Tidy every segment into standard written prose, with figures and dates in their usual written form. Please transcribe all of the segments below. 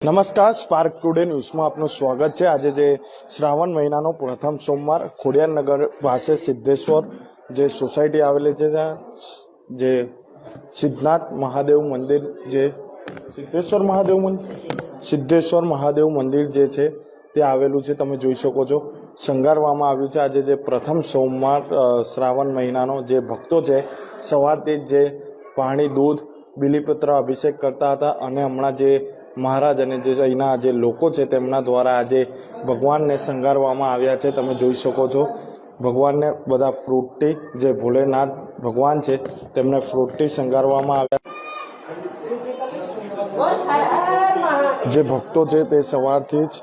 નમસ્કાર, spark today ન્યૂઝમાં આપનું સ્વાગત છે। આજે જે શ્રાવણ મહિનાનો પ્રથમ સોમવાર ખોડિયારનગર પાસે સિદ્ધેશ્વર જે સોસાયટી આવેલી છે, ત્યાં જે સિદ્ધનાથ મહાદેવ મંદિર જે સિદ્ધેશ્વર મહાદેવ મંદિર જે છે તે આવેલું છે। તમે જોઈ શકો છો, શણગારવામાં આવ્યું છે। આજે જે પ્રથમ સોમવાર શ્રાવણ મહિનાનો જે ભક્તો છે સવારથી જ જે પાણી, દૂધ, બીલીપત્ર અભિષેક કરતા હતા અને હમણાં જે મહારાજ અને જે અહીંના જે લોકો છે તેમના દ્વારા આજે ભગવાનને શણગારવામાં આવ્યા છે। તમે જોઈ શકો છો, ભગવાનને બધા ફ્રૂટથી જે ભોલેનાથ ભગવાન છે તેમને ફ્રૂટથી શણગારવામાં આવ્યા। જે ભક્તો છે તે સવારથી જ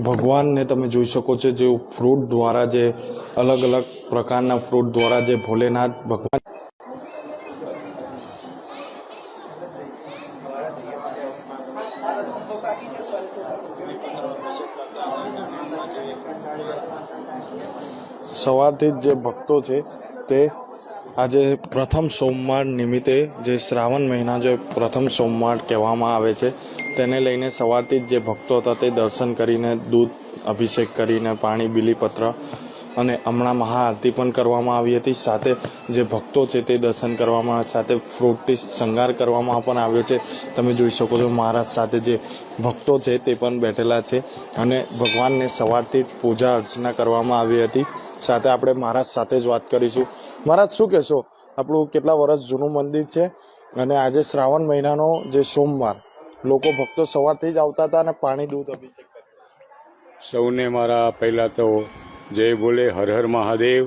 ભગવાનને તમે જોઈ શકો છો, જે ફ્રૂટ દ્વારા જે અલગ અલગ પ્રકારના ફ્રૂટ દ્વારા જે ભોલેનાથ ભગવાન સવારથી જ જે ભક્તો છે તે આજે પ્રથમ સોમવાર નિમિત્તે જે શ્રાવણ મહિના જે પ્રથમ સોમવાર કહેવામાં આવે છે તેને લઈને સવારથી જ જે ભક્તો હતા તે દર્શન કરીને, દૂધ અભિષેક કરીને, પાણી, બીલીપત્ર અને હમણાં મહાઆરતી પણ કરવામાં આવી હતી। સાથે જે ભક્તો છે તે દર્શન કરવામાં, સાથે ફ્રૂટથી શણગાર કરવામાં પણ આવ્યો છે। તમે જોઈ શકો છો, મહારાજ સાથે જે ભક્તો છે તે પણ બેઠેલા છે અને ભગવાનને સવારથી જ પૂજા અર્ચના કરવામાં આવી હતી। સાથે આપણે મહારાજ સાથે જ વાત કરીશું। મહારાજ, શું કહેશો? આપણું કેટલા વર્ષ જૂનું મંદિર છે અને આજે શ્રાવણ મહિનાનો જે સોમવાર, લોકો ભક્તો સવારથી જ આવતા હતા અને પાણી, દૂધ અભિષેક કરતા। સૌને મારા પહેલાં તો જય બોલે, હર હર મહાદેવ।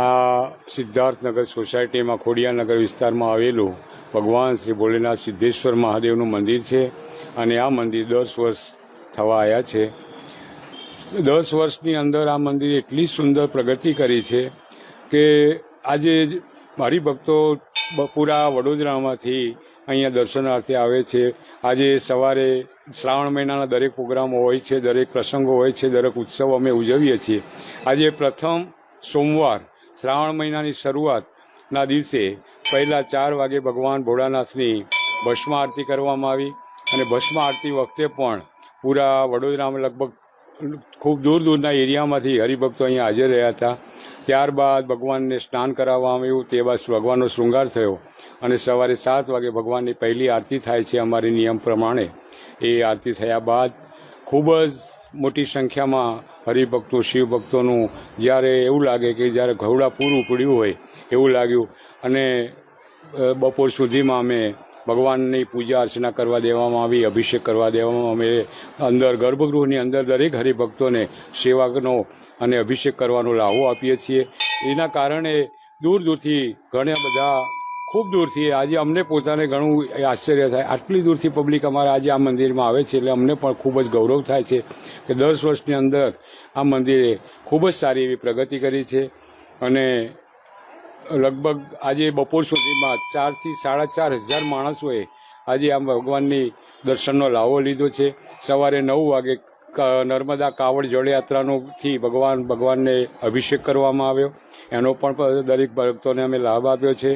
આ સિદ્ધાર્થનગર સોસાયટીમાં ખોડિયારનગર વિસ્તારમાં આવેલું ભગવાન શ્રી ભોલેનાથ સિદ્ધેશ્વર મહાદેવનું મંદિર છે અને આ મંદિર 10 વર્ષ થવા આવ્યા છે। 10 વર્ષની અંદર આ મંદિર એટલી સુંદર પ્રગતિ કરી છે કે આજે હરિભક્તો પૂરા વડોદરામાંથી અહીંયા દર્શનાર્થે આવે છે। આજે સવારે શ્રાવણ મહિનાના દરેક પ્રોગ્રામો હોય છે, દરેક પ્રસંગો હોય છે, દરેક ઉત્સવ અમે ઉજવીએ છીએ। આજે પ્રથમ સોમવાર શ્રાવણ મહિનાની શરૂઆતના દિવસે પહેલાં 4 વાગે ભગવાન ભોળાનાથની ભસ્મ આરતી કરવામાં આવી અને ભસ્મ આરતી વખતે પણ પૂરા વડોદરામાં લગભગ ખૂબ દૂર દૂરના એરિયામાંથી હરિભક્તો અહીંયા હાજર રહ્યા હતા। ત્યારબાદ ભગવાનને સ્નાન કરાવવામાં આવ્યું, તે બાદ ભગવાનનો શૃંગાર થયો અને સવારે 7 વાગે ભગવાનની પહેલી આરતી થાય છે અમારી નિયમ પ્રમાણે। એ આરતી થયા બાદ ખૂબ જ મોટી સંખ્યામાં હરિભક્તો, શિવભક્તોનું જ્યારે એવું લાગે કે જ્યારે ઘોડા પૂરું પડ્યું હોય એવું લાગ્યું અને બપોર સુધીમાં અમે ભગવાનની પૂજા અર્ચના કરવા દેવામાં આવી, અભિષેક કરવા દેવામાં અમે અંદર ગર્ભગૃહની અંદર દરેક હરિભક્તોને સેવાનો અને અભિષેક કરવાનો લાહો આપીએ છીએ। એના કારણે દૂર દૂરથી ઘણા બધા, ખૂબ દૂરથી, આજે અમને પોતાને ઘણું આશ્ચર્ય થાય, આટલી દૂરથી પબ્લિક અમારા આજે આ મંદિરમાં આવે છે એટલે અમને પણ ખૂબ જ ગૌરવ થાય છે કે 10 વર્ષની અંદર આ મંદિરે ખૂબ જ સારી એવી પ્રગતિ કરી છે અને લગભગ આજે બપોર સુધીમાં 4,000 થી 4,500 માણસોએ આજે આ ભગવાનની દર્શનનો લાહો લીધો છે। સવારે 9 વાગે નર્મદા કાવડ જળયાત્રાથી ભગવાનને અભિષેક કરવામાં આવ્યો, એનો પણ દરેક ભક્તોને અમે લાભ આપ્યો છે।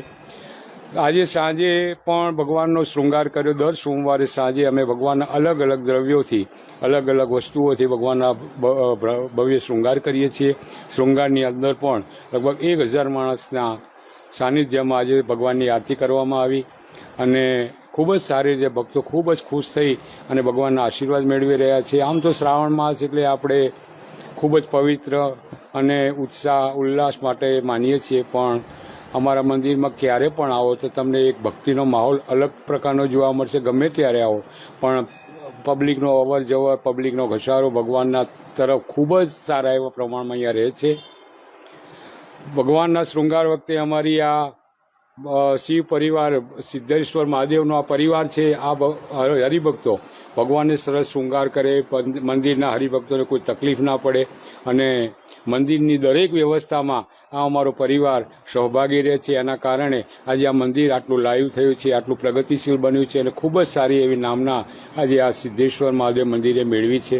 આજે સાંજે પણ ભગવાનનો શૃંગાર કર્યો। દર સોમવારે સાંજે અમે ભગવાનના અલગ અલગ દ્રવ્યોથી, અલગ અલગ વસ્તુઓથી ભગવાનના ભવ્ય શૃંગાર કરીએ છીએ। શૃંગારની અંદર પણ લગભગ 1,000 માણસના સાનિધ્યમાં આજે ભગવાનની આરતી કરવામાં આવી અને ખૂબ જ સારી રીતે ભક્તો ખૂબ જ ખુશ થઈ અને ભગવાનના આશીર્વાદ મેળવી રહ્યા છે। આમ તો શ્રાવણ માસ એટલે આપણે ખૂબ જ પવિત્ર અને ઉત્સાહ, ઉલ્લાસ માટે માનીએ છીએ, પણ અમારા મંદિરમાં ક્યારે પણ આવો તો તમને એક ભક્તિનો માહોલ અલગ પ્રકારનો જોવા મળશે। ગમે ત્યારે આવો પણ પબ્લિકનો અવર જવર, પબ્લિકનો ઘસારો ભગવાનના તરફ ખૂબ જ સારા એવા પ્રમાણમાં અહીંયા રહે છે। ભગવાનના શૃંગાર વખતે અમારી આ શિવ પરિવાર, સિદ્ધેશ્વર મહાદેવનો આ પરિવાર છે, આ હરિભક્તો ભગવાનને સરસ શૃંગાર કરે, મંદિરના હરિભક્તોને કોઈ તકલીફ ના પડે અને મંદિરની દરેક વ્યવસ્થામાં આ અમારો પરિવાર સહભાગી રહે છે. એના કારણે આજે આ મંદિર આટલું લાઈવ થયું છે, આટલું પ્રગતિશીલ બન્યું છે અને ખૂબ જ સારી એવી નામના આજે આ સિદ્ધેશ્વર મહાદેવ મંદિરે મેળવી છે.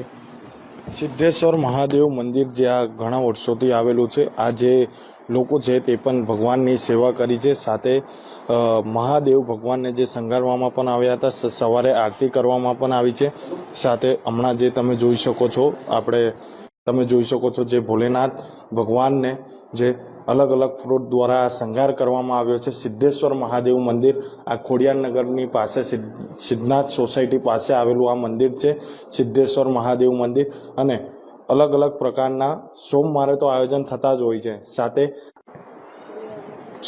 સિદ્ધેશ્વર મહાદેવ મંદિર જે આ ઘણા વર્ષોથી આવેલું છે, આ જે લોકો છે તે પણ ભગવાનની સેવા કરી છે. સાથે મહાદેવ ભગવાનને જે શણગારવામાં પણ આવ્યા હતા, સવારે આરતી કરવામાં પણ આવી છે. સાથે હમણાં જે તમે જોઈ શકો છો, તમે જોઈ શકો છો જે ભોલેનાથ ભગવાનને જે અલગ અલગ ફ્રૂટ દ્વારા શણગાર કરવામાં આવ્યો છે. સિદ્ધેશ્વર મહાદેવ મંદિર આ ખોડિયારનગરની પાસે સિદ્ધનાથ સોસાયટી પાસે આવેલું આ મંદિર છે, સિદ્ધેશ્વર મહાદેવ મંદિર. અને અલગ અલગ પ્રકારના સોમવારે તો આયોજન થતા જ હોય છે.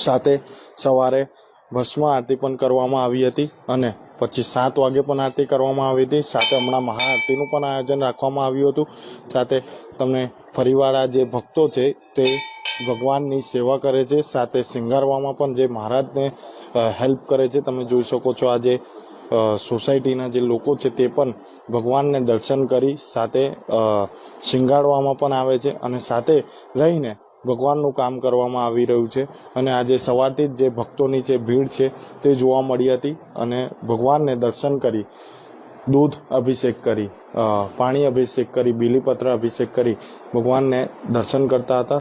સાથે સવારે ભસ્મ આરતી પણ કરવામાં આવી હતી અને પછી 7 વાગે પણ આરતી કરવામાં આવી હતી. સાથે હમણાં મહાઆરતીનું પણ આયોજન રાખવામાં આવ્યું હતું. સાથે તમને ફરીવાર આ જે ભક્તો છે તે ભગવાનની સેવા કરે છે, સાથે શણગારવામાં પણ જે મહારાજને હેલ્પ કરે છે. તમે જોઈ શકો છો આ જે સોસાયટીના જે લોકો છે તે પણ ભગવાનને દર્શન કરી સાથે શણગારવામાં પણ આવે છે અને સાથે રહીને ભગવાનનું કામ કરવામાં આવી રહ્યું છે. અને આજે સવારથી જ જે ભક્તોની જે ભીડ છે તે જોવા મળી હતી અને ભગવાનને દર્શન કરી, દૂધ અભિષેક કરી, પાણી અભિષેક કરી, બીલીપત્ર અભિષેક કરી ભગવાનને દર્શન કરતા હતા.